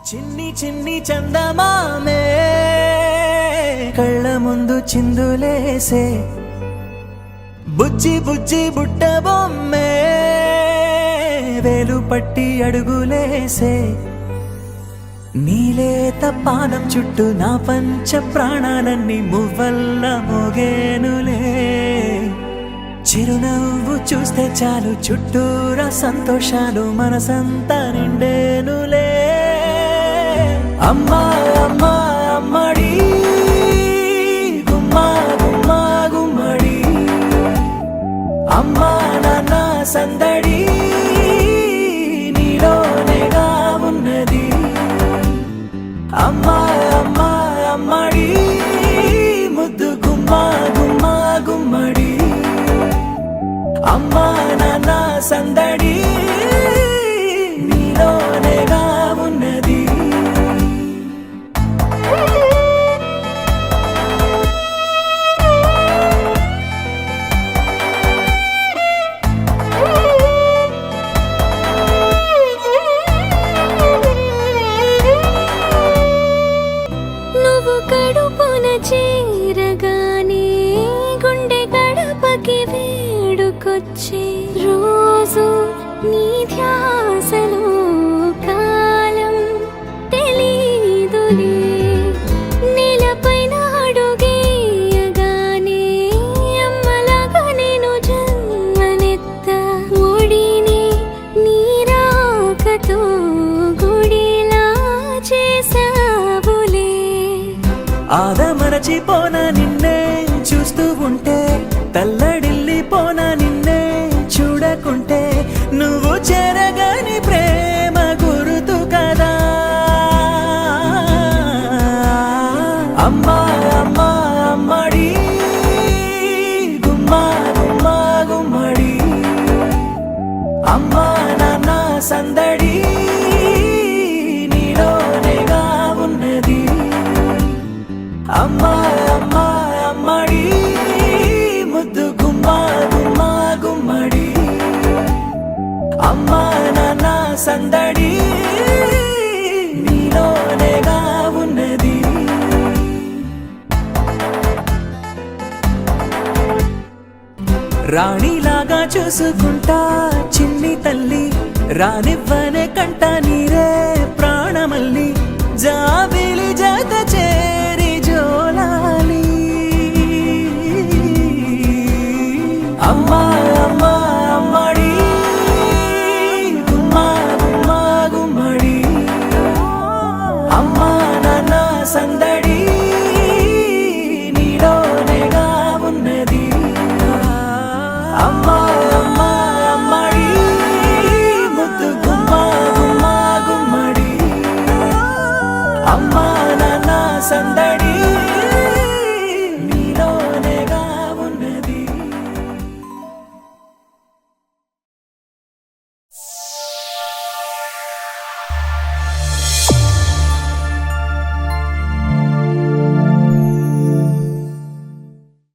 చిన్ని చిన్ని చందమామే కళ్ళ ముందు చిందులేసే బుజ్జి బుజ్జి బుట్ట బొమ్మే వేలు పట్టి అడుగులేసే నీలేత పానం చుట్టూ నా పంచ ప్రాణాలన్నీ మువ్వల్ల మోగేనులే చిరునవ్వు చూస్తే చాలు చుట్టూరా సంతోషాలు మనసంతా నిండేనులే అమ్మా అమ్మా అమ్మడి గుమ్మా గుమ్మా గుమ్మడి అమ్మా నాన్న సందడి నీలోనేగా ఉన్నది అమ్మా అమ్మా అమ్మడి ముద్దు గుమ్మా గుమ్మా గుమ్మడి అమ్మా నాన్న సందడి నీలోనేగా ఉన్నది నువ్వు కడుపున చేరగానే గుండె గడపకి వేడుకొచ్చే రోజు నీ ధ్యాసలో కాలం తెలీదులే నేలపైన అడుగేయగానే అమ్మలాగా నేను జన్మనెత్త ఒడిని నీ రాకతో గుడిలా చేసావులే ఆదమరచిపోన నిన్నే చూస్తూ ఉంటే తల్లడిల్లిపోన నిన్నే చూడకుంటే నువ్వు చెరగని ప్రేమ గురుతు కదా అమ్మా అమ్మా అమ్మడి గుమ్మా గుమ్మా గుమ్మడి అమ్మా నాన్న సందడి నీలోనేగా ఉన్నది అమ్మా అమ్మా అమ్మడి ముద్దు గుమ్మా గుమ్మా గుమ్మడి అమ్మా నాన్న సందడి నీలోనేగా ఉన్నది రాణిలాగా చూసుకుంటా చిన్ని తల్లి రానివ్వనే కంట నీరే